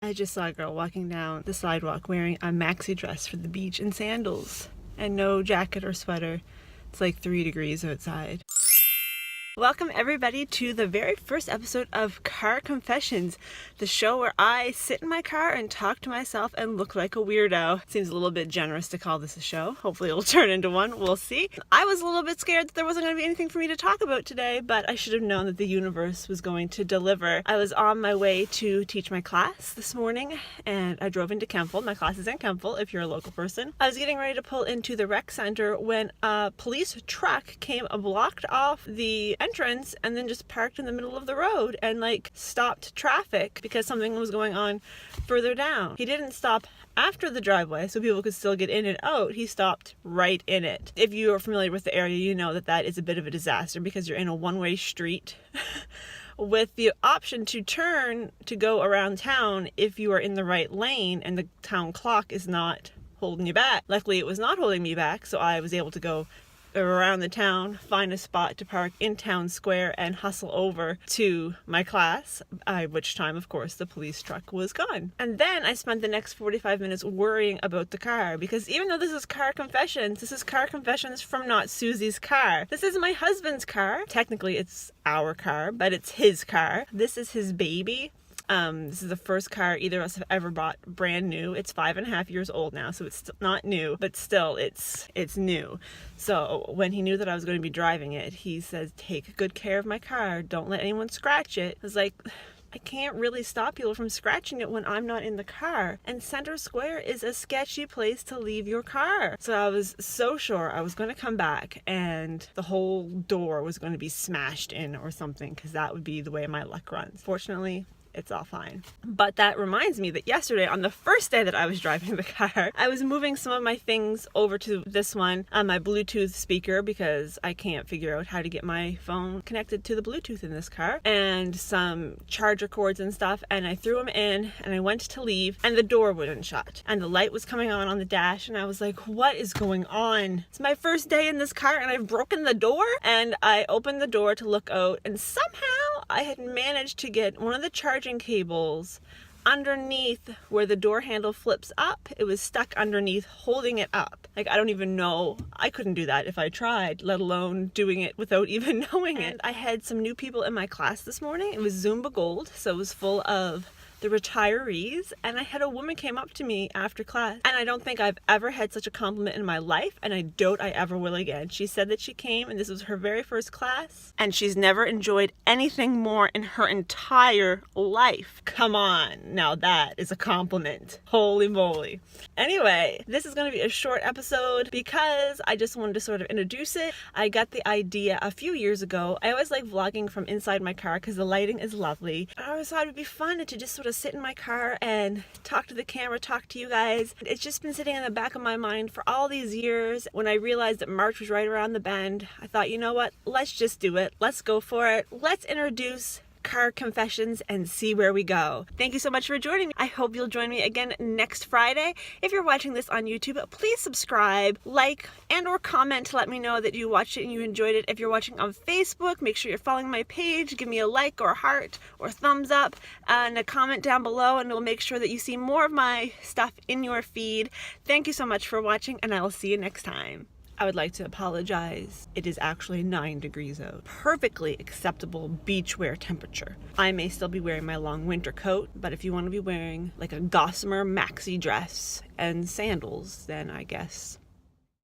I just saw a girl walking down the sidewalk wearing a maxi dress for the beach and sandals and no jacket or sweater. It's like 3 degrees outside. Welcome everybody to the very first episode of Car Confessions, the show where I sit in my car and talk to myself and look like a weirdo. Seems a little bit generous to call this a show. Hopefully it'll turn into one. We'll see. I was a little bit scared that there wasn't going to be anything for me to talk about today, but I should have known that the universe was going to deliver. I was on my way to teach my class this morning and I drove into Kempville. My class is in Kempville if you're a local person. I was getting ready to pull into the rec center when a police truck came and blocked off the entrance and then just parked in the middle of the road and stopped traffic because something was going on further down. He didn't stop after the driveway so people could still get in and out. He stopped right in it. If you are familiar with the area, you know that that is a bit of a disaster because you're in a one-way street with the option to turn to go around town if you are in the right lane and the town clock is not holding you back. Luckily, it was not holding me back, so I was able to go around the town, find a spot to park in town square and hustle over to my class, by which time, of course, the police truck was gone. And then I spent the next 45 minutes worrying about the car because even though this is Car Confessions, this is Car Confessions from not Suzi's car. This is my husband's car. Technically, it's our car, but it's his car. This is his baby. This is the first car either of us have ever bought brand new. It's 5.5 years old now, so it's not new, but still it's new. So when he knew that I was going to be driving it, he says, take good care of my car. Don't let anyone scratch it. I was like, I can't really stop people from scratching it when I'm not in the car. And Center Square is a sketchy place to leave your car. So I was so sure I was going to come back and the whole door was going to be smashed in or something because that would be the way my luck runs. Fortunately, it's all fine. But that reminds me that yesterday, on the first day that I was driving the car, I was moving some of my things over to this one on my Bluetooth speaker because I can't figure out how to get my phone connected to the Bluetooth in this car, and some charger cords and stuff, and I threw them in and I went to leave and the door wouldn't shut and the light was coming on the dash and I was like, what is going on? It's my first day in this car and I've broken the door. And I opened the door to look out and somehow I had managed to get one of the charging cables underneath where the door handle flips up. It was stuck underneath holding it up. I don't even know. I couldn't do that if I tried, let alone doing it without even knowing it. I had some new people in my class this morning. It was Zumba Gold, so it was full of the retirees, and I had a woman came up to me after class, and I don't think I've ever had such a compliment in my life, and I doubt I ever will again. She said that she came and this was her very first class and she's never enjoyed anything more in her entire life. Come on, now that is a compliment. Holy moly. Anyway, this is going to be a short episode because I just wanted to sort of introduce it. I got the idea a few years ago. I always like vlogging from inside my car because the lighting is lovely. I always thought it would be fun to just sort of sit in my car and talk to the camera, talk to you guys. It's just been sitting in the back of my mind for all these years. When I realized that March was right around the bend, I thought, you know what? Let's just do it. Let's go for it. Let's introduce Car Confessions and see where we go. Thank you so much for joining me. I hope you'll join me again next Friday. If you're watching this on YouTube, please subscribe, like, and or comment to let me know that you watched it and you enjoyed it. If you're watching on Facebook, make sure you're following my page. Give me a like or a heart or thumbs up and a comment down below, and we'll make sure that you see more of my stuff in your feed. Thank you so much for watching, and I will see you next time. I would like to apologize. It is actually 9 degrees out. Perfectly acceptable beach wear temperature. I may still be wearing my long winter coat, but if you want to be wearing like a gossamer maxi dress and sandals, then I guess